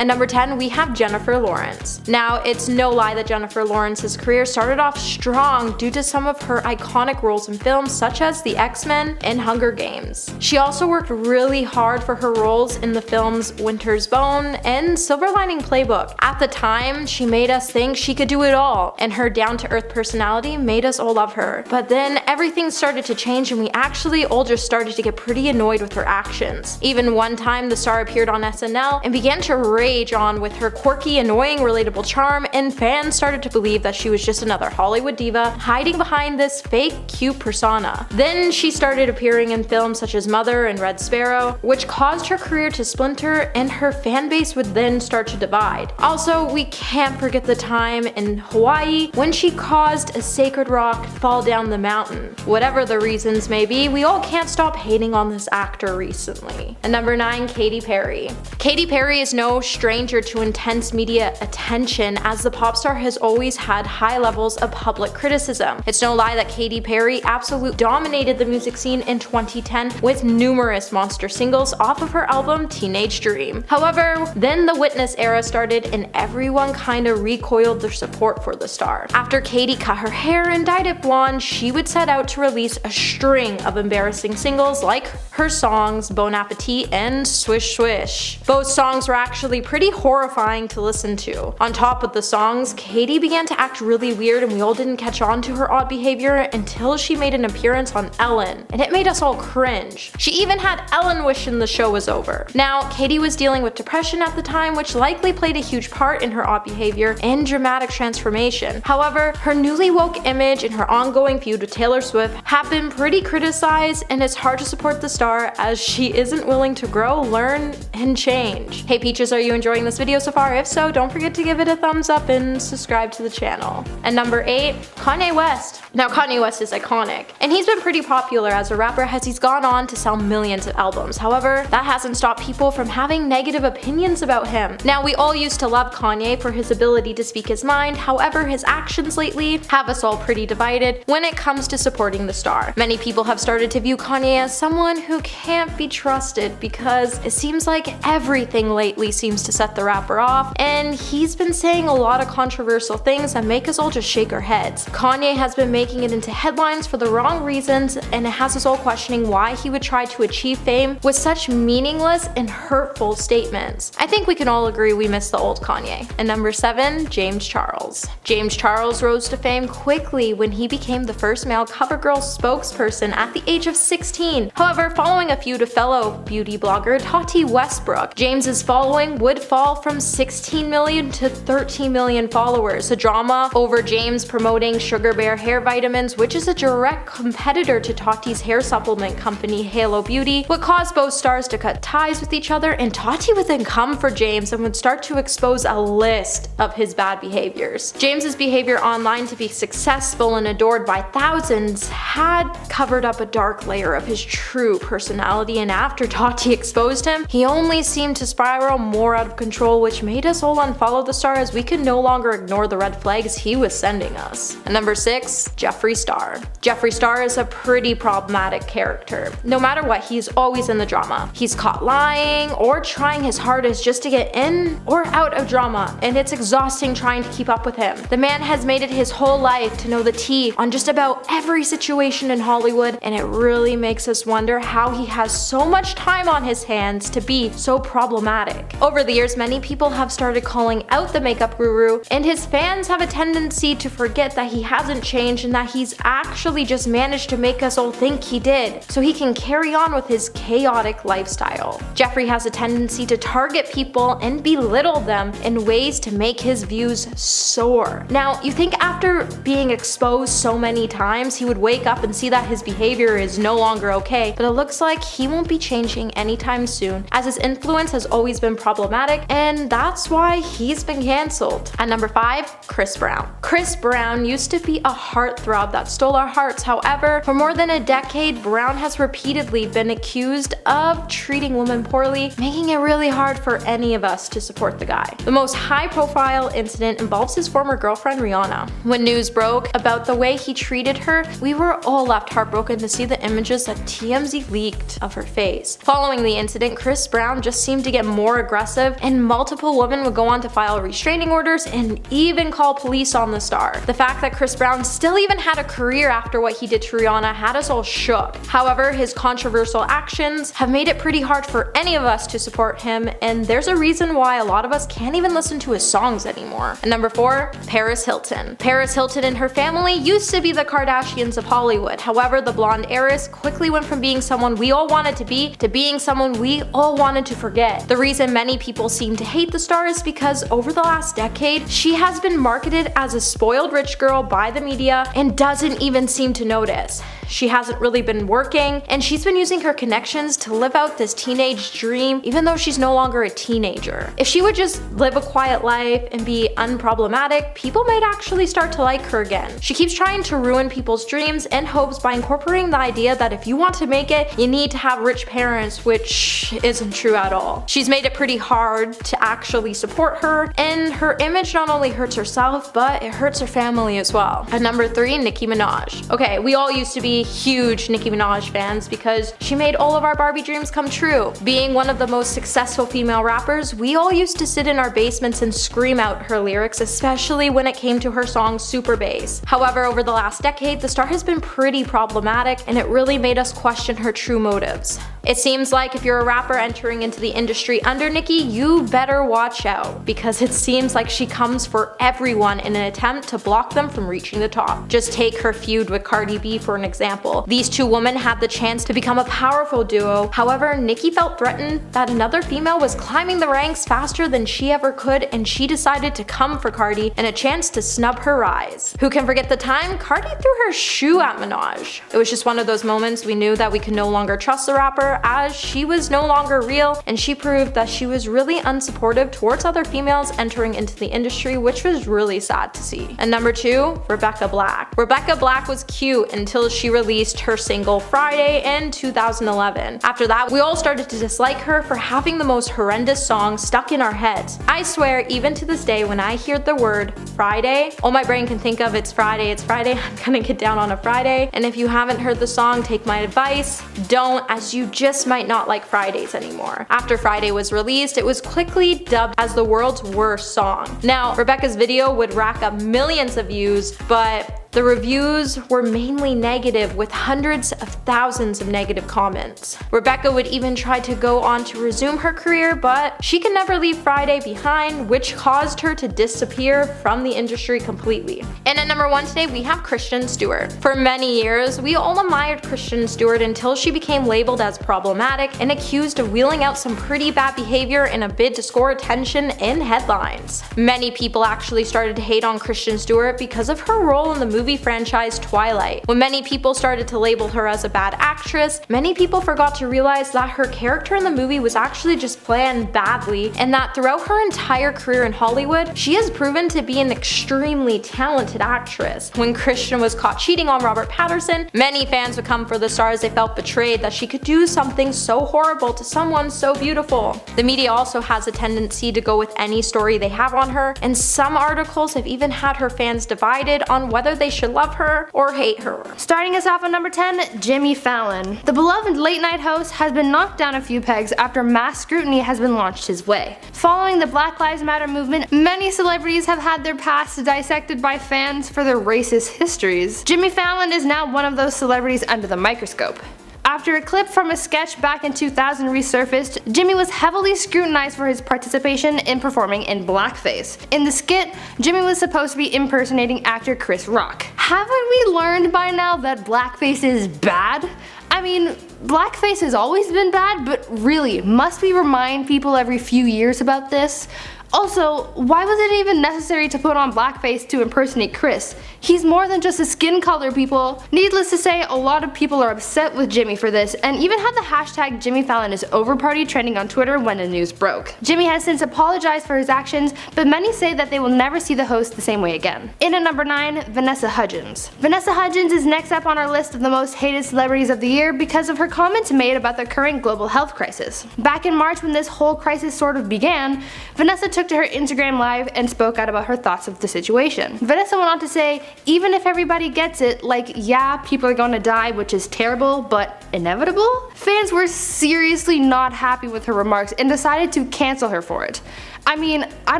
And number 10, we have Jennifer Lawrence. Now, it's no lie that Jennifer Lawrence's career started off strong due to some of her iconic roles in films such as The X-Men and Hunger Games. She also worked really hard for her roles in the films Winter's Bone and Silver Lining Playbook. At the time, she made us think she could do it all, and her down-to-earth personality made us all love her. But then everything started to change and we actually all just started to get pretty annoyed with her actions. Even one time the star appeared on SNL and began to rage on with her quirky, annoying, relatable charm, and fans started to believe that she was just another Hollywood diva hiding behind this fake cute persona. Then she started appearing in films such as Mother and Red Sparrow, which caused her career to splinter and her fan base would then start to divide. Also, we can't forget the time in Hawaii when she caused a sacred rock fall down the mountain. Whatever the reasons may be, we all can't stop hating on this actor recently. And number 9, Katy Perry. Katy Perry is no stranger to intense media attention, as the pop star has always had high levels of public criticism. It's no lie that Katy Perry absolutely dominated the music scene in 2010 with numerous monster singles off of her album Teenage Dream. However, then the Witness era started and everyone kinda recoiled their support for the star. After Katy cut her hair and dyed it blonde, she would set out to release a string of embarrassing singles like her songs Bon Appetit and Swish Swish. Both songs were actually pretty horrifying to listen to. On top of the songs, Katy began to act really weird and we all didn't catch on to her odd behavior until she made an appearance on Ellen, and it made us all cringe. She even had Ellen wishing the show was over. Now, Katy was dealing with depression at the time, which likely played a huge part in her odd behavior and dramatic transformation. However, her newly woke image and her ongoing feud with Taylor Swift have been pretty criticized, and it's hard to support the star as she isn't willing to grow, learn, and change. Hey Peaches, are you enjoying this video so far? If so, don't forget to give it a thumbs up and subscribe to the channel. And number 8, Kanye West. Now, Kanye West is iconic, and he's been pretty popular as a rapper as he's gone on to sell millions of albums. However, that hasn't stopped people from having negative opinions about him. Now, we all used to love Kanye for his ability to speak his mind, however, his actions lately have us all pretty divided when it comes to supporting the star. Many people have started to view Kanye as someone who can't be trusted because it seems like everything lately seems to set the rapper off, and he's been saying a lot of controversial things that make us all just shake our heads. Kanye has been making it into headlines for the wrong reasons, and it has us all questioning why he would try to achieve fame with such meaningless and hurtful statements. I think we can all agree we miss the old Kanye. And number 7, James Charles. James Charles rose to fame quickly when he became the first male CoverGirl spokesperson at the age of 16. However, following a feud with fellow beauty blogger Tati Westbrook, James's following would fall from 16 million to 13 million followers. The drama over James promoting Sugar Bear hair vitamins, which is a direct competitor to Tati's hair supplement company Halo Beauty, would cause both stars to cut ties with each other, and Tati would then come for James and would start to expose a list of his bad behaviors. James's behavior online to be successful and adored by thousands had covered up a dark layer of his true personality, and after Tati exposed him, he only seemed to spiral more out of control, which made us all unfollow the star as we could no longer ignore the red flags he was sending us. And number 6, Jeffree Star. Jeffree Star is a pretty problematic character. No matter what, he's always in the drama. He's caught lying or trying his hardest just to get in or out of drama, and it's exhausting trying to keep up with him. The man has made it his whole life to know the tea on just about every situation in Hollywood, and it really makes us wonder how he has so much time on his hands to be so problematic. Over the years, many people have started calling out the makeup guru, and his fans have a tendency to forget that he hasn't changed and that he's actually just managed to make us all think he did, so he can carry on with his chaotic lifestyle. Jeffree has a tendency to target people and belittle them in ways to make his views soar. Now, you think after being exposed so many times, he would wake up and see that his behavior is no longer okay, but it looks like he won't be changing anytime soon, as his influence has always been problematic, and that's why he's been cancelled. At number 5, Chris Brown. Chris Brown used to be a heartthrob that stole our hearts. However, for more than a decade, Brown has repeatedly been accused of treating women poorly, making it really hard for any of us to support the guy. The most high-profile incident involves his former girlfriend Rihanna. When news broke about the way he treated her, we were all left heartbroken to see the images that TMZ leaked of her face. Following the incident, Chris Brown just seemed to get more aggressive abusive, and multiple women would go on to file restraining orders and even call police on the star. The fact that Chris Brown still even had a career after what he did to Rihanna had us all shook. However, his controversial actions have made it pretty hard for any of us to support him, and there's a reason why a lot of us can't even listen to his songs anymore. And number 4, Paris Hilton. Paris Hilton and her family used to be the Kardashians of Hollywood. However, the blonde heiress quickly went from being someone we all wanted to be being someone we all wanted to forget. The reason many people seem to hate the star is because over the last decade, she has been marketed as a spoiled rich girl by the media and doesn't even seem to notice. She hasn't really been working, and she's been using her connections to live out this teenage dream even though she's no longer a teenager. If she would just live a quiet life and be unproblematic, people might actually start to like her again. She keeps trying to ruin people's dreams and hopes by incorporating the idea that if you want to make it, you need to have rich parents, which isn't true at all. She's made it pretty hard to actually support her, and her image not only hurts herself, but it hurts her family as well. At number 3, Nicki Minaj. Okay, we all used to be huge Nicki Minaj fans because she made all of our Barbie dreams come true. Being one of the most successful female rappers, we all used to sit in our basements and scream out her lyrics, especially when it came to her song Super Bass. However, over the last decade, the star has been pretty problematic, and it really made us question her true motives. It seems like if you're a rapper entering into the industry under Nicki, you better watch out, because it seems like she comes for everyone in an attempt to block them from reaching the top. Just take her feud with Cardi B for an example. These two women had the chance to become a powerful duo. However, Nicki felt threatened that another female was climbing the ranks faster than she ever could, and she decided to come for Cardi and a chance to snub her rise. Who can forget the time Cardi threw her shoe at Minaj? It was just one of those moments we knew that we could no longer trust the rapper, as she was no longer real, and she proved that she was really unsupportive towards other females entering into the industry, which was really sad to see. And number 2, Rebecca Black. Rebecca Black was cute until she released her single Friday in 2011. After that, we all started to dislike her for having the most horrendous song stuck in our heads. I swear, even to this day, when I hear the word Friday, all my brain can think of it's Friday, I'm gonna get down on a Friday. And if you haven't heard the song, take my advice, don't, as you just might not like Fridays anymore. After Friday was released, it was quickly dubbed as the world's worst song. Now, Rebecca's video would rack up millions of views, but the reviews were mainly negative, with hundreds of thousands of negative comments. Rebecca would even try to go on to resume her career, but she could never leave Friday behind, which caused her to disappear from the industry completely. And at number 1 today, we have Kristen Stewart. For many years, we all admired Kristen Stewart until she became labeled as problematic and accused of wheeling out some pretty bad behavior in a bid to score attention in headlines. Many people actually started to hate on Kristen Stewart because of her role in the movie franchise Twilight. When many people started to label her as a bad actress, many people forgot to realize that her character in the movie was actually just planned badly, and that throughout her entire career in Hollywood, she has proven to be an extremely talented actress. When Kristen was caught cheating on Robert Pattinson, many fans would come for the star as they felt betrayed that she could do something so horrible to someone so beautiful. The media also has a tendency to go with any story they have on her, and some articles have even had her fans divided on whether they should love her or hate her. Starting us off at number 10, Jimmy Fallon. The beloved late night host has been knocked down a few pegs after mass scrutiny has been launched his way. Following the Black Lives Matter movement, many celebrities have had their past dissected by fans for their racist histories. Jimmy Fallon is now one of those celebrities under the microscope. After a clip from a sketch back in 2000 resurfaced, Jimmy was heavily scrutinized for his participation in performing in blackface. In the skit, Jimmy was supposed to be impersonating actor Chris Rock. Haven't we learned by now that blackface is bad? I mean, blackface has always been bad, but really, must we remind people every few years about this? Also, why was it even necessary to put on blackface to impersonate Chris? He's more than just a skin color, people. Needless to say, a lot of people are upset with Jimmy for this, and even had the hashtag JimmyFallonIsOverParty trending on Twitter when the news broke. Jimmy has since apologized for his actions, but many say that they will never see the host the same way again. In at number 9, Vanessa Hudgens. Vanessa Hudgens is next up on our list of the most hated celebrities of the year because of her comments made about the current global health crisis. Back in March, when this whole crisis sort of began, Vanessa took to her Instagram live and spoke out about her thoughts of the situation. Vanessa went on to say, even if everybody gets it, like, yeah, people are gonna die, which is terrible, but inevitable? Fans were seriously not happy with her remarks and decided to cancel her for it. I mean, I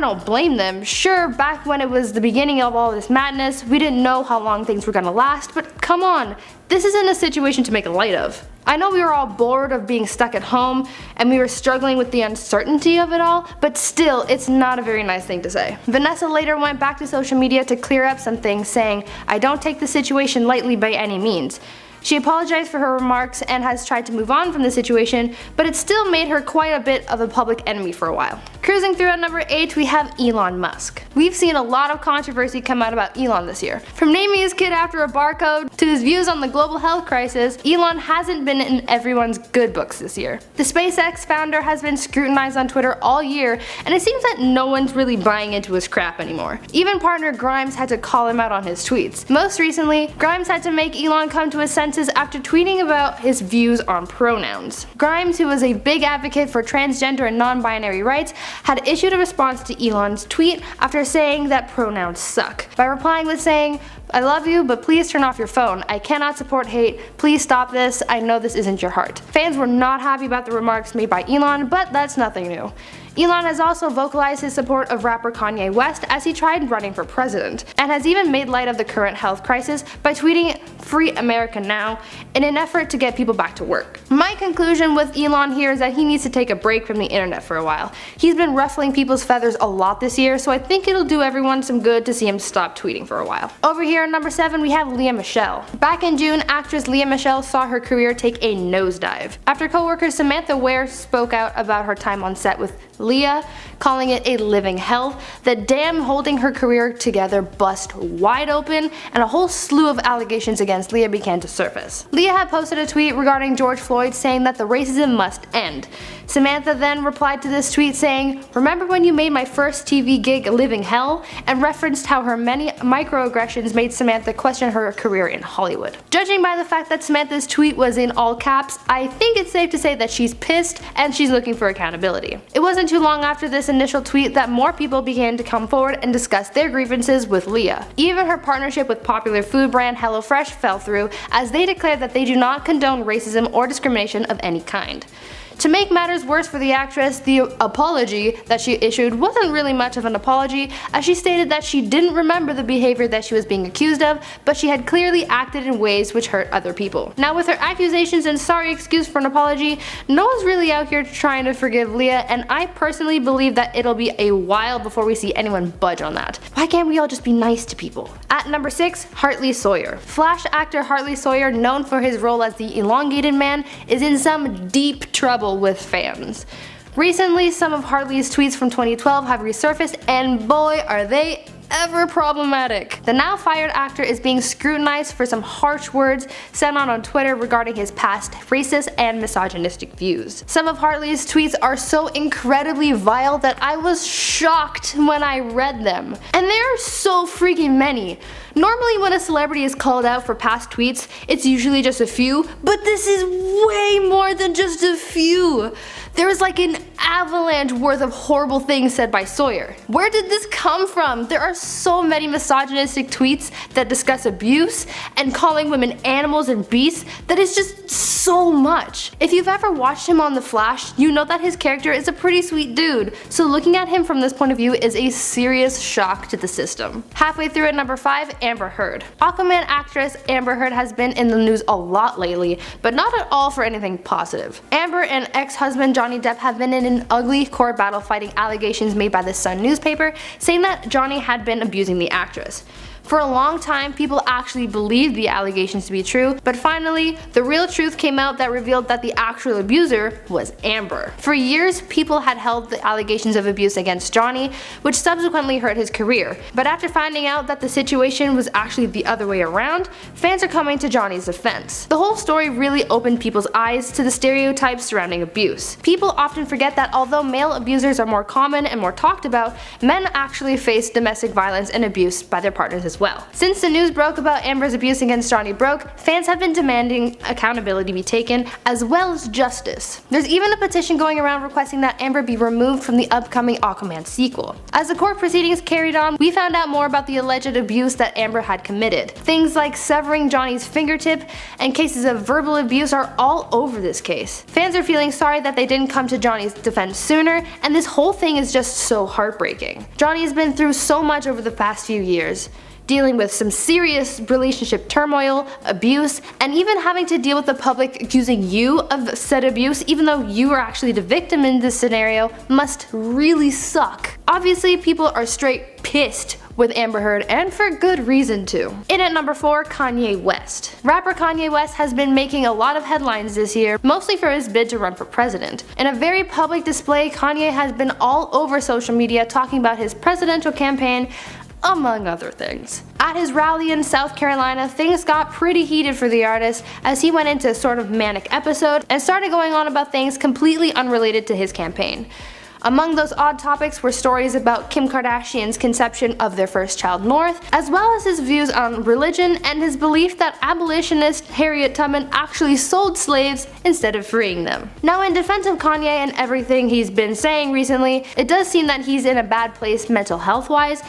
don't blame them. Sure, back when it was the beginning of all this madness, we didn't know how long things were gonna last, but come on, this isn't a situation to make light of. I know we were all bored of being stuck at home, and we were struggling with the uncertainty of it all, but still, it's not a very nice thing to say. Vanessa later went back to social media to clear up some things, saying, "I don't take the situation lightly by any means." She apologized for her remarks and has tried to move on from the situation, but it still made her quite a bit of a public enemy for a while. Cruising through at number 8, we have Elon Musk. We've seen a lot of controversy come out about Elon this year. From naming his kid after a barcode to his views on the global health crisis, Elon hasn't been in everyone's good books this year. The SpaceX founder has been scrutinized on Twitter all year, and it seems that no one's really buying into his crap anymore. Even partner Grimes had to call him out on his tweets. Most recently, Grimes had to make Elon come to his senses after tweeting about his views on pronouns. Grimes, who is a big advocate for transgender and non-binary rights, had issued a response to Elon's tweet after saying that pronouns suck, by replying with saying, "I love you, but please turn off your phone. I cannot support hate. Please stop this. I know this isn't your heart." Fans were not happy about the remarks made by Elon, but that's nothing new. Elon has also vocalized his support of rapper Kanye West as he tried running for president, and has even made light of the current health crisis by tweeting "Free America Now" in an effort to get people back to work. My conclusion with Elon here is that he needs to take a break from the internet for a while. He's been ruffling people's feathers a lot this year, so I think it'll do everyone some good to see him stop tweeting for a while. Over here at number 7 we have Lea Michele. Back in June, actress Lea Michele saw her career take a nosedive after co-worker Samantha Ware spoke out about her time on set with Lea, calling it a living hell. The dam holding her career together bust wide open, and a whole slew of allegations against Lea began to surface. Lea had posted a tweet regarding George Floyd saying that the racism must end. Samantha then replied to this tweet saying, "Remember when you made my first TV gig a living hell?" and referenced how her many microaggressions made Samantha question her career in Hollywood. Judging by the fact that Samantha's tweet was in all caps, I think it's safe to say that she's pissed and she's looking for accountability. It wasn't too long after this initial tweet that more people began to come forward and discuss their grievances with Lea. Even her partnership with popular food brand HelloFresh fell through, as they declared that they do not condone racism or discrimination of any kind. To make matters worse for the actress, the apology that she issued wasn't really much of an apology, as she stated that she didn't remember the behavior that she was being accused of, but she had clearly acted in ways which hurt other people. Now, with her accusations and sorry excuse for an apology, no one's really out here trying to forgive Lea, and I personally believe that it'll be a while before we see anyone budge on that. Why can't we all just be nice to people? At number 6, Hartley Sawyer. Flash actor Hartley Sawyer, known for his role as the Elongated Man, is in some deep trouble with fans. Recently, some of Hartley's tweets from 2012 have resurfaced, and boy are they ever problematic. The now fired actor is being scrutinized for some harsh words sent on Twitter regarding his past racist and misogynistic views. Some of Hartley's tweets are so incredibly vile that I was shocked when I read them. And there are so freaking many. Normally when a celebrity is called out for past tweets, it's usually just a few, but this is way more than just a few. There is like an avalanche worth of horrible things said by Sawyer. Where did this come from? There are so many misogynistic tweets that discuss abuse and calling women animals and beasts that is just so much. If you've ever watched him on The Flash, you know that his character is a pretty sweet dude, so looking at him from this point of view is a serious shock to the system. Halfway through at number 5, Amber Heard. Aquaman actress Amber Heard has been in the news a lot lately, but not at all for anything positive. Amber and ex-husband Johnny Depp have been in an ugly court battle fighting allegations made by the Sun newspaper saying that Johnny had been abusing the actress. For a long time, people actually believed the allegations to be true, but finally, the real truth came out that revealed that the actual abuser was Amber. For years, people had held the allegations of abuse against Johnny, which subsequently hurt his career. But after finding out that the situation was actually the other way around, fans are coming to Johnny's defense. The whole story really opened people's eyes to the stereotypes surrounding abuse. People often forget that although male abusers are more common and more talked about, men actually face domestic violence and abuse by their partners as as well. Since the news broke about Amber's abuse against Johnny broke, fans have been demanding accountability be taken, as well as justice. There's even a petition going around requesting that Amber be removed from the upcoming Aquaman sequel. As the court proceedings carried on, we found out more about the alleged abuse that Amber had committed. Things like severing Johnny's fingertip and cases of verbal abuse are all over this case. Fans are feeling sorry that they didn't come to Johnny's defense sooner, and this whole thing is just so heartbreaking. Johnny has been through so much over the past few years, dealing with some serious relationship turmoil, abuse, and even having to deal with the public accusing you of said abuse even though you are actually the victim in this scenario must really suck. Obviously, people are straight pissed with Amber Heard, and for good reason too. In at number 4, Kanye West. Rapper Kanye West has been making a lot of headlines this year, mostly for his bid to run for president. In a very public display, Kanye has been all over social media talking about his presidential campaign, among other things. At his rally in South Carolina, things got pretty heated for the artist as he went into a sort of manic episode and started going on about things completely unrelated to his campaign. Among those odd topics were stories about Kim Kardashian's conception of their first child North, as well as his views on religion and his belief that abolitionist Harriet Tubman actually sold slaves instead of freeing them. Now, in defense of Kanye and everything he's been saying recently, it does seem that he's in a bad place mental health wise,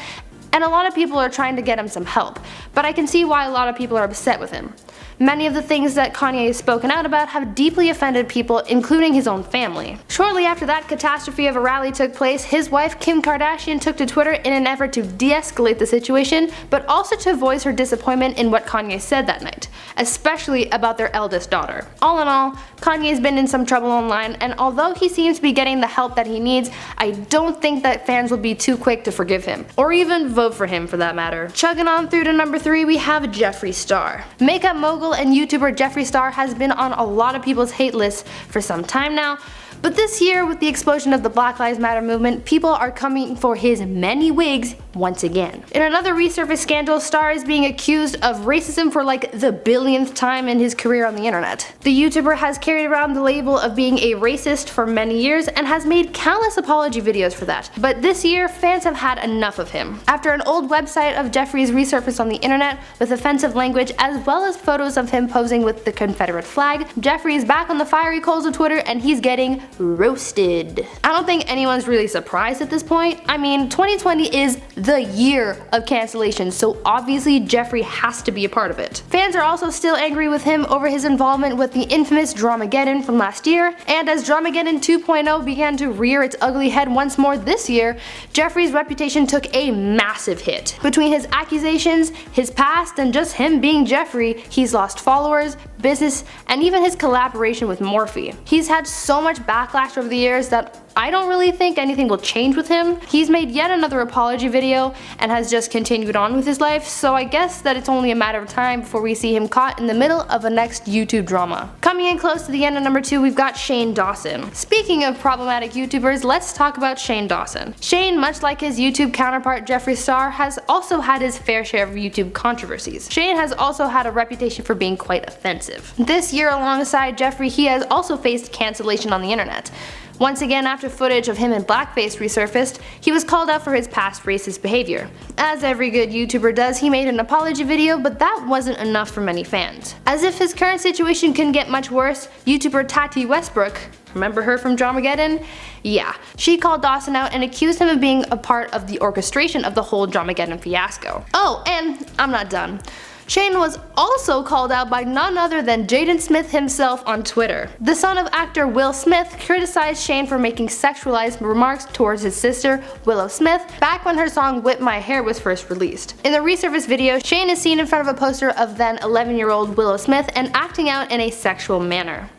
and a lot of people are trying to get him some help, but I can see why a lot of people are upset with him. Many of the things that Kanye has spoken out about have deeply offended people, including his own family. Shortly after that catastrophe of a rally took place, his wife Kim Kardashian took to Twitter in an effort to de-escalate the situation, but also to voice her disappointment in what Kanye said that night, especially about their eldest daughter. All in all, Kanye's been in some trouble online, and although he seems to be getting the help that he needs, I don't think that fans will be too quick to forgive him, or even vote for him for that matter. Chugging on through to number 3, we have Jeffree Star. Makeup mogul and YouTuber Jeffree Star has been on a lot of people's hate lists for some time now, but this year, with the explosion of the Black Lives Matter movement, people are coming for his many wigs once again. In another resurfaced scandal, Star is being accused of racism for like the billionth time in his career on the internet. The YouTuber has carried around the label of being a racist for many years and has made countless apology videos for that, but this year, fans have had enough of him. After an old website of Jeffree's resurfaced on the internet with offensive language as well as photos of him posing with the Confederate flag, Jeffree is back on the fiery coals of Twitter and he's getting roasted. I don't think anyone's really surprised at this point. I mean, 2020 is the year of cancellation, so obviously Jeffree has to be a part of it. Fans are also still angry with him over his involvement with the infamous Dramageddon from last year, and as Dramageddon 2.0 began to rear its ugly head once more this year, Jeffree's reputation took a massive hit. Between his accusations, his past, and just him being Jeffree, he's lost followers, business, and even his collaboration with Morphe. He's had so much backlash over the years that I don't really think anything will change with him. He's made yet another apology video and has just continued on with his life, so I guess that it's only a matter of time before we see him caught in the middle of a next YouTube drama. Coming in close to the end of number 2, we've got Shane Dawson. Speaking of problematic YouTubers, let's talk about Shane Dawson. Shane, much like his YouTube counterpart Jeffree Star, has also had his fair share of YouTube controversies. Shane has also had a reputation for being quite offensive. This year, alongside Jeffree, he has also faced cancellation on the internet. Once again, after footage of him in blackface resurfaced, he was called out for his past racist behavior. As every good YouTuber does, he made an apology video, but that wasn't enough for many fans. As if his current situation couldn't get much worse, YouTuber Tati Westbrook, remember her from Dramageddon? Yeah, she called Dawson out and accused him of being a part of the orchestration of the whole Dramageddon fiasco. Oh, and I'm not done. Shane was also called out by none other than Jaden Smith himself on Twitter. The son of actor Will Smith criticized Shane for making sexualized remarks towards his sister, Willow Smith, back when her song Whip My Hair was first released. In the resurfaced video, Shane is seen in front of a poster of then 11-year-old Willow Smith and acting out in a sexual manner.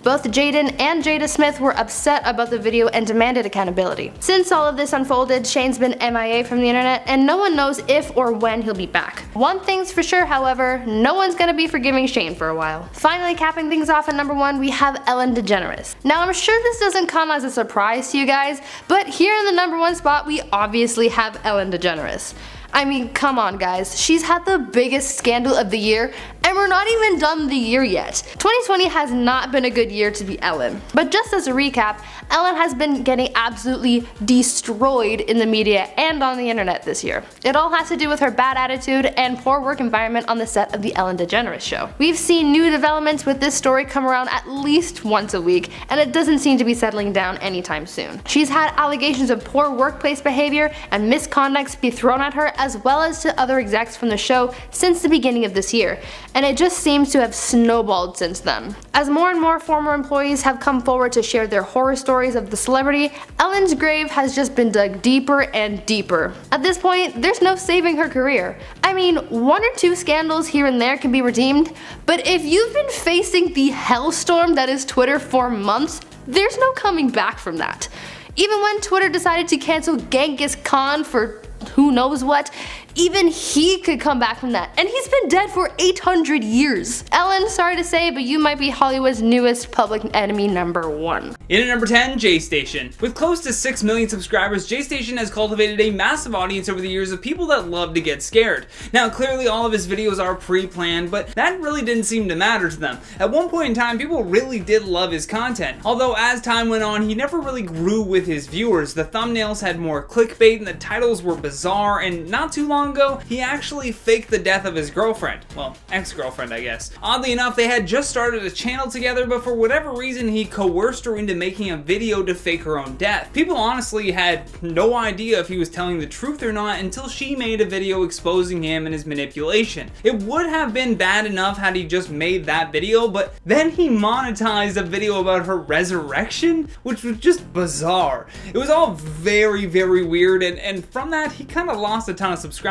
Both Jaden and Jada Smith were upset about the video and demanded accountability. Since all of this unfolded, Shane's been MIA from the internet and no one knows if or when he'll be back. One thing's for sure, however, no one's gonna be forgiving Shane for a while. Finally, capping things off at number 1, we have Ellen DeGeneres. Now, I'm sure this doesn't come as a surprise to you guys, but here in the number 1 spot, we obviously have Ellen DeGeneres. I mean, come on guys, she's had the biggest scandal of the year And we're not even done the year yet. 2020 has not been a good year to be Ellen. But just as a recap, Ellen has been getting absolutely destroyed in the media and on the internet this year. It all has to do with her bad attitude and poor work environment on the set of the Ellen DeGeneres show. We've seen new developments with this story come around at least once a week, and it doesn't seem to be settling down anytime soon. She's had allegations of poor workplace behavior and misconduct be thrown at her, as well as to other execs from the show since the beginning of this year, and it just seems to have snowballed since then. As more and more former employees have come forward to share their horror stories of the celebrity, Ellen's grave has just been dug deeper and deeper. At this point, there's no saving her career. I mean, one or two scandals here and there can be redeemed, but if you've been facing the hellstorm that is Twitter for months, there's no coming back from that. Even when Twitter decided to cancel Genghis Khan for who knows what, even he could come back from that, and he's been dead for 800 years. Ellen, sorry to say, but you might be Hollywood's newest public enemy #1. In at number 10, J-Station. With close to 6 million subscribers, J-Station has cultivated a massive audience over the years of people that love to get scared. Now, clearly all of his videos are pre-planned, but that really didn't seem to matter to them. At one point in time, people really did love his content. Although as time went on, he never really grew with his viewers. The thumbnails had more clickbait and the titles were bizarre, and not too long ago, he actually faked the death of his girlfriend. Well, ex-girlfriend, I guess. Oddly enough, they had just started a channel together, but for whatever reason, he coerced her into making a video to fake her own death. People honestly had no idea if he was telling the truth or not until she made a video exposing him and his manipulation. It would have been bad enough had he just made that video, but then he monetized a video about her resurrection, which was just bizarre. It was all very, very weird, and from that, he kind of lost a ton of subscribers.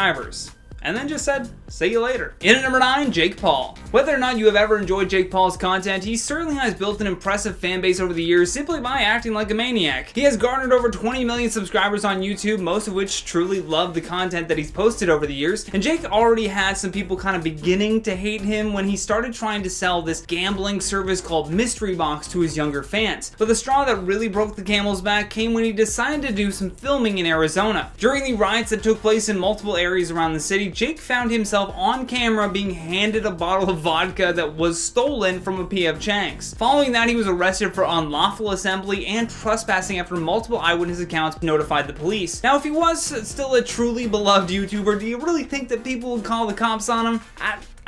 And then just said, see you later. In at number 9, Jake Paul. Whether or not you have ever enjoyed Jake Paul's content, he certainly has built an impressive fan base over the years simply by acting like a maniac. He has garnered over 20 million subscribers on YouTube, most of which truly love the content that he's posted over the years, and Jake already had some people kind of beginning to hate him when he started trying to sell this gambling service called Mystery Box to his younger fans. But the straw that really broke the camel's back came when he decided to do some filming in Arizona. During the riots that took place in multiple areas around the city, Jake found himself on camera being handed a bottle of vodka that was stolen from a P.F. Chang's. Following that, he was arrested for unlawful assembly and trespassing after multiple eyewitness accounts notified the police. Now, if he was still a truly beloved YouTuber, do you really think that people would call the cops on him?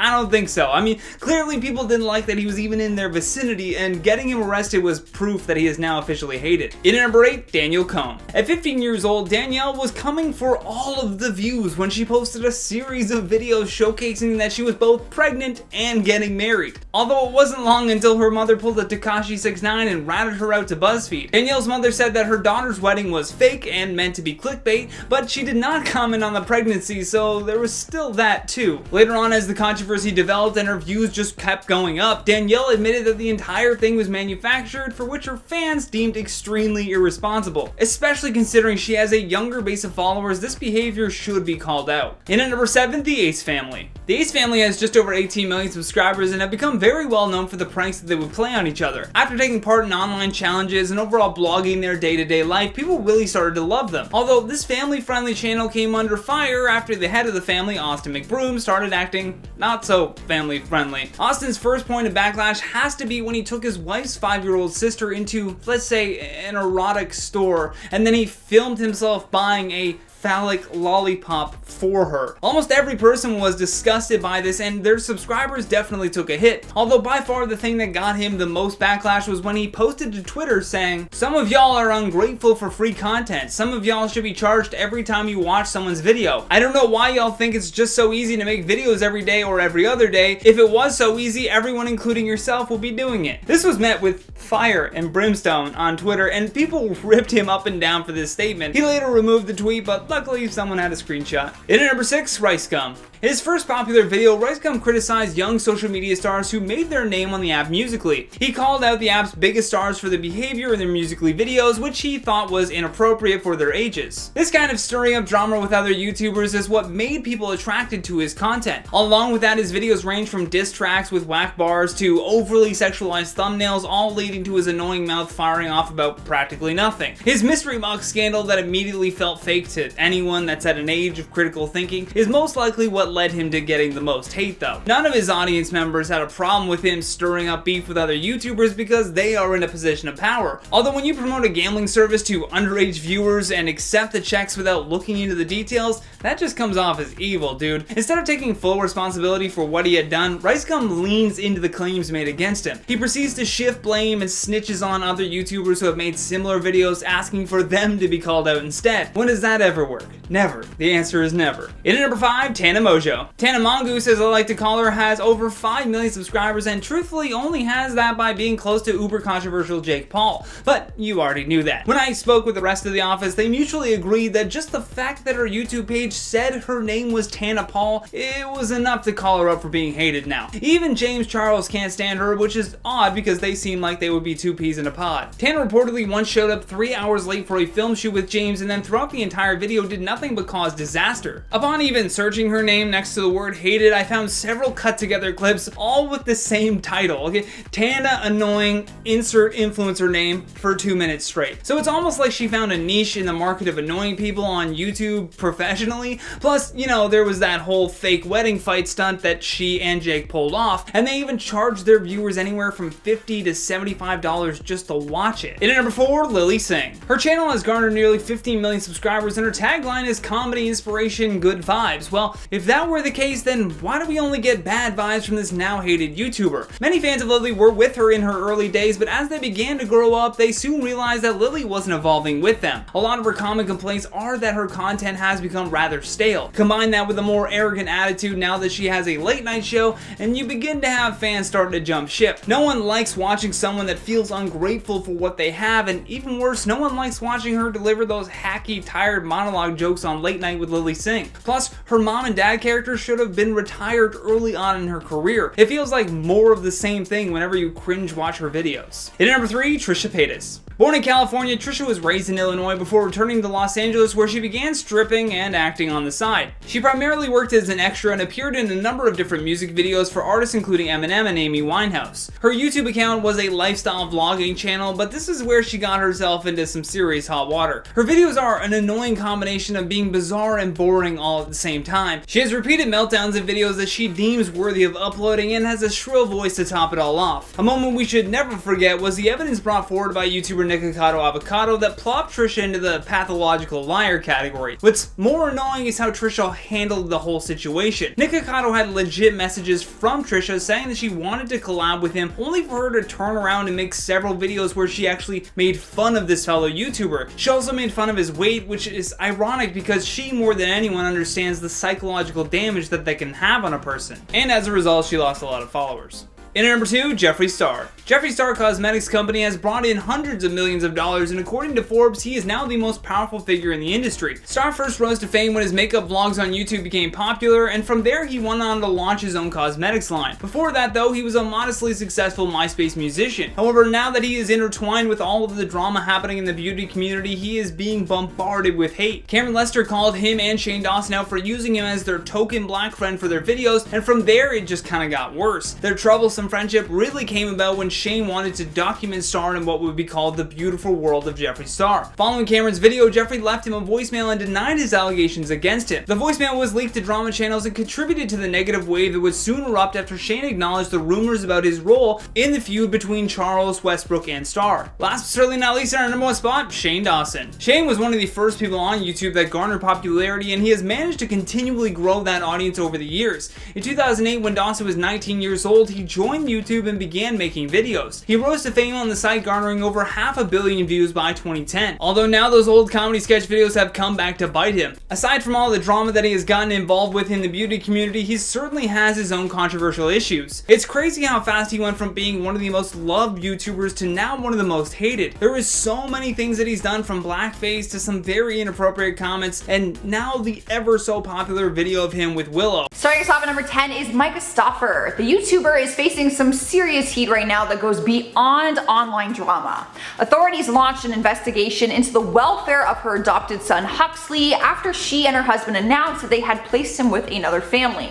I don't think so. I mean, clearly people didn't like that he was even in their vicinity, and getting him arrested was proof that he is now officially hated. In at number 8, Danielle Cohn. At 15 years old, Danielle was coming for all of the views when she posted a series of videos showcasing that she was both pregnant and getting married. Although it wasn't long until her mother pulled a Tekashi 6ix9ine and ratted her out to BuzzFeed. Danielle's mother said that her daughter's wedding was fake and meant to be clickbait, but she did not comment on the pregnancy, so there was still that too. Later on, as the controversy developed and her views just kept going up, Danielle admitted that the entire thing was manufactured, for which her fans deemed extremely irresponsible. Especially considering she has a younger base of followers, this behavior should be called out. In at number 7, the Ace family. The Ace family has just over 18 million subscribers and have become very well known for the pranks that they would play on each other. After taking part in online challenges and overall blogging their day-to-day life, people really started to love them. Although this family-friendly channel came under fire after the head of the family, Austin McBroom, started acting not so family friendly. Austin's first point of backlash has to be when he took his wife's 5-year-old sister into, let's say, an erotic store, and then he filmed himself buying a phallic lollipop for her. Almost every person was disgusted by this, and their subscribers definitely took a hit. Although by far the thing that got him the most backlash was when he posted to Twitter saying, "Some of y'all are ungrateful for free content. Some of y'all should be charged every time you watch someone's video. I don't know why y'all think it's just so easy to make videos every day or every other day. If it was so easy, everyone including yourself will be doing it." This was met with fire and brimstone on Twitter, and people ripped him up and down for this statement. He later removed the tweet, but luckily someone had a screenshot. In at number 6, Rice Gum. His first popular video, Rice Gum criticized young social media stars who made their name on the app Musical.ly. He called out the app's biggest stars for the behavior in their Musical.ly videos, which he thought was inappropriate for their ages. This kind of stirring up drama with other YouTubers is what made people attracted to his content. Along with that, his videos range from diss tracks with whack bars to overly sexualized thumbnails, all leading to his annoying mouth firing off about practically nothing. His mystery box scandal that immediately felt fake to anyone that's at an age of critical thinking is most likely what led him to getting the most hate though. None of his audience members had a problem with him stirring up beef with other YouTubers because they are in a position of power. Although when you promote a gambling service to underage viewers and accept the checks without looking into the details, that just comes off as evil, dude. Instead of taking full responsibility for what he had done, Ricegum leans into the claims made against him. He proceeds to shift blame and snitches on other YouTubers who have made similar videos asking for them to be called out instead. When does that ever work? Never. The answer is never. In at number 5, Tana Mojo. Tana Mongoose, as I like to call her, has over 5 million subscribers and truthfully only has that by being close to uber controversial Jake Paul. But you already knew that. When I spoke with the rest of the office, they mutually agreed that just the fact that her YouTube page said her name was Tana Paul, it was enough to call her up for being hated now. Even James Charles can't stand her, which is odd because they seem like they would be two peas in a pod. Tana reportedly once showed up 3 hours late for a film shoot with James and then throughout the entire video did nothing but cause disaster. Upon even searching her name next to the word hated, I found several cut together clips all with the same title. Okay, Tana annoying insert influencer name for 2 minutes straight. So it's almost like she found a niche in the market of annoying people on YouTube professionally. Plus, you know, there was that whole fake wedding fight stunt that she and Jake pulled off, and they even charged their viewers anywhere from $50 to $75 just to watch it. In at number 4, Lily Singh. Her channel has garnered nearly 15 million subscribers and her tagline is comedy, inspiration, good vibes. Well, if that were the case, then why do we only get bad vibes from this now hated YouTuber? Many fans of Lily were with her in her early days, but as they began to grow up, they soon realized that Lily wasn't evolving with them. A lot of her common complaints are that her content has become rather stale. Combine that with a more arrogant attitude now that she has a late night show, and you begin to have fans starting to jump ship. No one likes watching someone that feels ungrateful for what they have, and even worse, no one likes watching her deliver those hacky, tired monologue jokes on Late Night with Lily Singh. Plus, her mom and dad characters should have been retired early on in her career. It feels like more of the same thing whenever you cringe watch her videos. In at number 3, Trisha Paytas. Born in California, Trisha was raised in Illinois before returning to Los Angeles where she began stripping and acting on the side. She primarily worked as an extra and appeared in a number of different music videos for artists including Eminem and Amy Winehouse. Her YouTube account was a lifestyle vlogging channel, but this is where she got herself into some serious hot water. Her videos are an annoying combination of being bizarre and boring all at the same time. She has repeated meltdowns in videos that she deems worthy of uploading and has a shrill voice to top it all off. A moment we should never forget was the evidence brought forward by YouTuber Nikocado Avocado that plopped Trisha into the pathological liar category. What's more annoying is how Trisha handled the whole situation. Nikocado had legit messages from Trisha saying that she wanted to collab with him, only for her to turn around and make several videos where she actually made fun of this fellow YouTuber. She also made fun of his weight, which is ironic because she more than anyone understands the psychological damage that they can have on a person. And as a result, she lost a lot of followers. In at number 2, Jeffree Star. Jeffree Star Cosmetics Company has brought in hundreds of millions of dollars, and according to Forbes, he is now the most powerful figure in the industry. Star first rose to fame when his makeup vlogs on YouTube became popular, and from there he went on to launch his own cosmetics line. Before that though, he was a modestly successful MySpace musician. However, now that he is intertwined with all of the drama happening in the beauty community, he is being bombarded with hate. Cameron Lester called him and Shane Dawson out for using him as their token black friend for their videos, and from there it just kinda got worse. Their troublesome friendship really came about when Shane wanted to document Star in what would be called the beautiful world of Jeffree Star. Following Cameron's video, Jeffree left him a voicemail and denied his allegations against him. The voicemail was leaked to drama channels and contributed to the negative wave that would soon erupt after Shane acknowledged the rumors about his role in the feud between Charles, Westbrook, and Star. Last but certainly not least, on our number 1 spot, Shane Dawson. Shane was one of the first people on YouTube that garnered popularity, and he has managed to continually grow that audience over the years. In 2008, when Dawson was 19 years old, he joined YouTube and began making videos. He rose to fame on the site, garnering over 500 million views by 2010. Although now those old comedy sketch videos have come back to bite him. Aside from all the drama that he has gotten involved with in the beauty community, he certainly has his own controversial issues. It's crazy how fast he went from being one of the most loved YouTubers to now one of the most hated. There is so many things that he's done, from blackface to some very inappropriate comments, and now the ever so popular video of him with Willow. Starting us off at number 10 is Micah Stauffer. The YouTuber is facing some serious heat right now that goes beyond online drama. Authorities launched an investigation into the welfare of her adopted son Huxley after she and her husband announced that they had placed him with another family.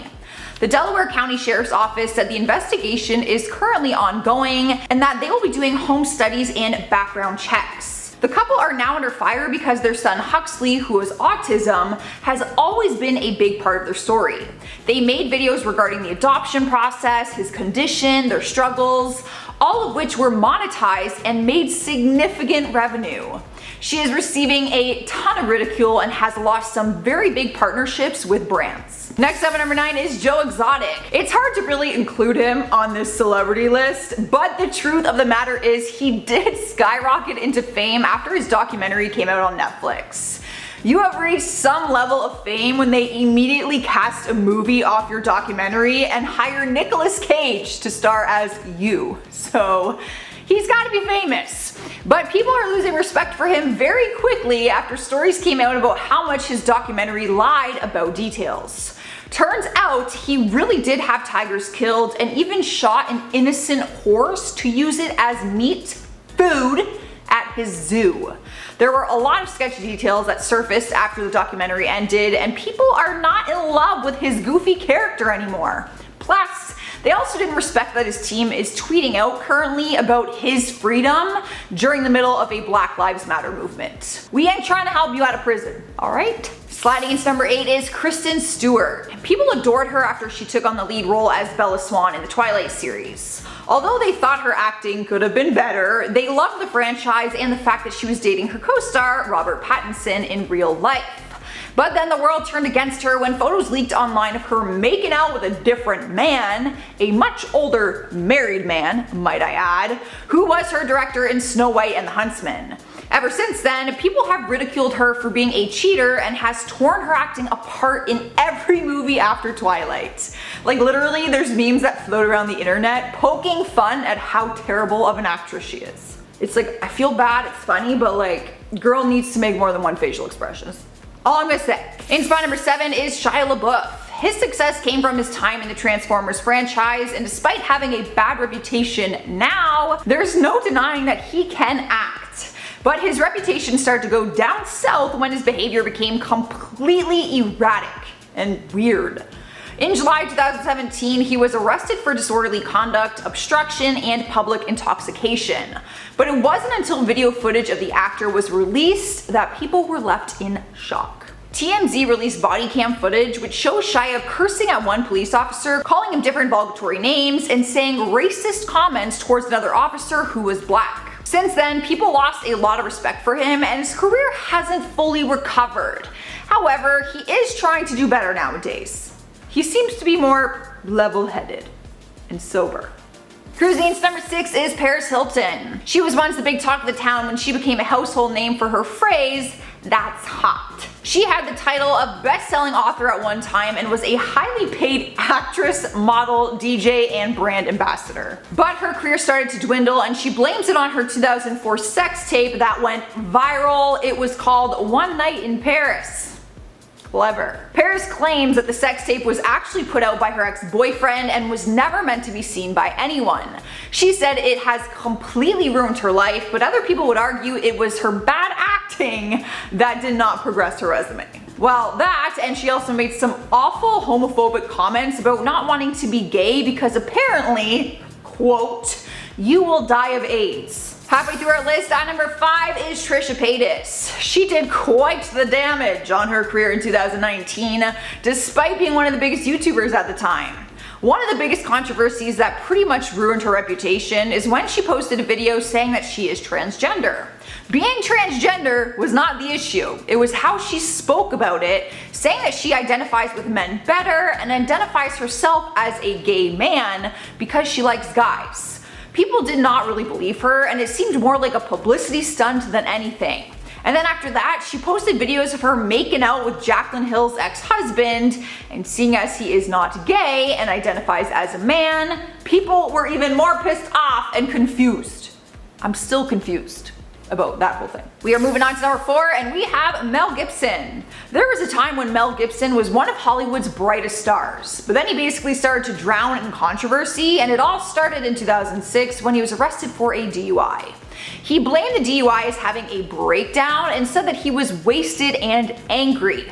The Delaware County Sheriff's Office said the investigation is currently ongoing and that they will be doing home studies and background checks. The couple are now under fire because their son Huxley, who has autism, has always been a big part of their story. They made videos regarding the adoption process, his condition, their struggles, all of which were monetized and made significant revenue. She is receiving a ton of ridicule and has lost some very big partnerships with brands. Next up at number 9 is Joe Exotic. It's hard to really include him on this celebrity list, but the truth of the matter is he did skyrocket into fame after his documentary came out on Netflix. You have reached some level of fame when they immediately cast a movie off your documentary and hire Nicolas Cage to star as you. So he's gotta be famous. But people are losing respect for him very quickly after stories came out about how much his documentary lied about details. Turns out he really did have tigers killed and even shot an innocent horse to use it as meat food at his zoo. There were a lot of sketchy details that surfaced after the documentary ended, and people are not in love with his goofy character anymore. Plus, they also didn't respect that his team is tweeting out currently about his freedom during the middle of a Black Lives Matter movement. We ain't trying to help you out of prison, alright? Sliding into number 8 is Kristen Stewart. People adored her after she took on the lead role as Bella Swan in the Twilight series. Although they thought her acting could have been better, they loved the franchise and the fact that she was dating her co-star Robert Pattinson in real life. But then the world turned against her when photos leaked online of her making out with a different man, a much older married man, might I add, who was her director in Snow White and the Huntsman. Ever since then, people have ridiculed her for being a cheater and has torn her acting apart in every movie after Twilight. Like literally, there's memes that float around the internet poking fun at how terrible of an actress she is. It's like, I feel bad, it's funny, but like, girl needs to make more than one facial expression. All I'm gonna say. In spot number 7 is Shia LaBeouf. His success came from his time in the Transformers franchise, and despite having a bad reputation now, there's no denying that he can act. But his reputation started to go down south when his behavior became completely erratic and weird. In July 2017, he was arrested for disorderly conduct, obstruction, and public intoxication. But it wasn't until video footage of the actor was released that people were left in shock. TMZ released body cam footage which shows Shia cursing at one police officer, calling him different derogatory names, and saying racist comments towards another officer who was black. Since then, people lost a lot of respect for him and his career hasn't fully recovered. However, he is trying to do better nowadays. He seems to be more level-headed and sober. Cruising into number 6 is Paris Hilton. She was once the big talk of the town when she became a household name for her phrase, "That's hot." She had the title of best-selling author at one time and was a highly paid actress, model, DJ, and brand ambassador. But her career started to dwindle and she blames it on her 2004 sex tape that went viral. It was called One Night in Paris. Clever. Paris claims that the sex tape was actually put out by her ex-boyfriend and was never meant to be seen by anyone. She said it has completely ruined her life, but other people would argue it was her bad acting that did not progress her resume. Well, that, and she also made some awful homophobic comments about not wanting to be gay because apparently, quote, "you will die of AIDS." Halfway through our list, at number 5 is Trisha Paytas. She did quite the damage on her career in 2019, despite being one of the biggest YouTubers at the time. One of the biggest controversies that pretty much ruined her reputation is when she posted a video saying that she is transgender. Being transgender was not the issue, it was how she spoke about it, saying that she identifies with men better and identifies herself as a gay man because she likes guys. People did not really believe her and it seemed more like a publicity stunt than anything. And then after that, she posted videos of her making out with Jaclyn Hill's ex-husband, and seeing as he is not gay and identifies as a man, people were even more pissed off and confused. I'm still confused about that whole thing. We are moving on to number 4 and we have Mel Gibson. There was a time when Mel Gibson was one of Hollywood's brightest stars, but then he basically started to drown in controversy, and it all started in 2006 when he was arrested for a DUI. He blamed the DUI as having a breakdown and said that he was wasted and angry.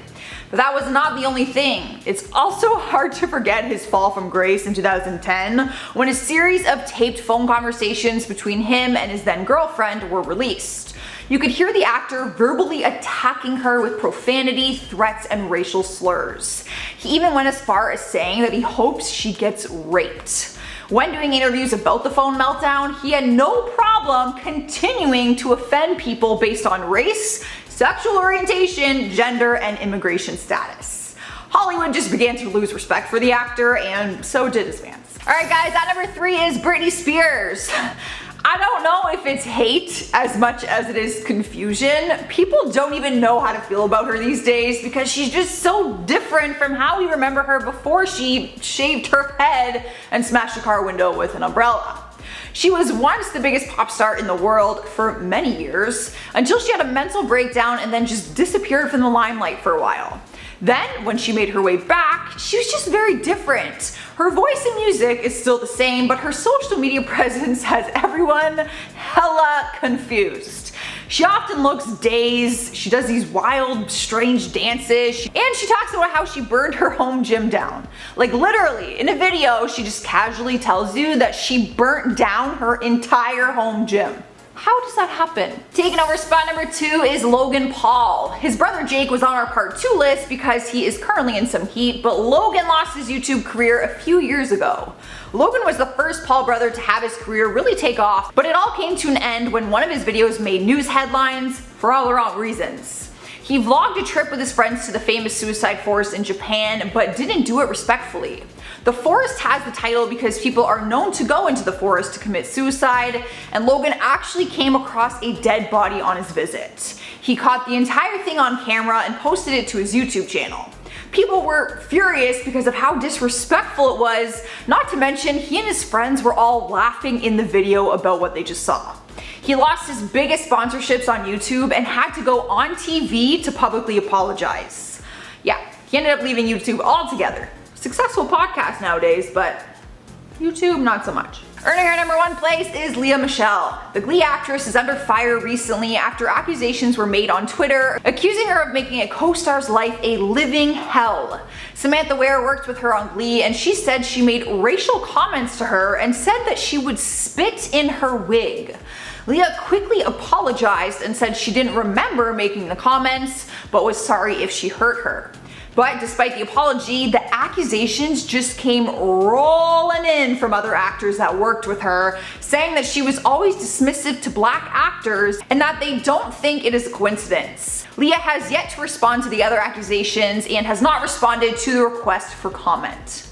But that was not the only thing. It's also hard to forget his fall from grace in 2010 when a series of taped phone conversations between him and his then girlfriend were released. You could hear the actor verbally attacking her with profanity, threats, and racial slurs. He even went as far as saying that he hopes she gets raped. When doing interviews about the phone meltdown, he had no problem continuing to offend people based on race, sexual orientation, gender, and immigration status. Hollywood just began to lose respect for the actor, and so did his fans. Alright guys, at number 3 is Britney Spears. I don't know if it's hate as much as it is confusion. People don't even know how to feel about her these days because she's just so different from how we remember her before she shaved her head and smashed a car window with an umbrella. She was once the biggest pop star in the world for many years, until she had a mental breakdown and then just disappeared from the limelight for a while. Then, when she made her way back, she was just very different. Her voice and music is still the same, but her social media presence has everyone hella confused. She often looks dazed, she does these wild, strange dances, and she talks about how she burned her home gym down. Like literally, in a video, she just casually tells you that she burnt down her entire home gym. How does that happen? Taking over spot number 2 is Logan Paul. His brother Jake was on our part 2 list because he is currently in some heat, but Logan lost his YouTube career a few years ago. Logan was the first Paul brother to have his career really take off, but it all came to an end when one of his videos made news headlines for all the wrong reasons. He vlogged a trip with his friends to the famous suicide forest in Japan, but didn't do it respectfully. The forest has the title because people are known to go into the forest to commit suicide, and Logan actually came across a dead body on his visit. He caught the entire thing on camera and posted it to his YouTube channel. People were furious because of how disrespectful it was, not to mention he and his friends were all laughing in the video about what they just saw. He lost his biggest sponsorships on YouTube and had to go on TV to publicly apologize. Yeah, he ended up leaving YouTube altogether. Successful podcast nowadays, but YouTube not so much. Earning her number 1 place is Lea Michele. The Glee actress is under fire recently after accusations were made on Twitter, accusing her of making a co-star's life a living hell. Samantha Ware worked with her on Glee, and she said she made racial comments to her and said that she would spit in her wig. Lea quickly apologized and said she didn't remember making the comments, but was sorry if she hurt her. But despite the apology, the accusations just came rolling in from other actors that worked with her, saying that she was always dismissive to black actors and that they don't think it is a coincidence. Lea has yet to respond to the other accusations and has not responded to the request for comment.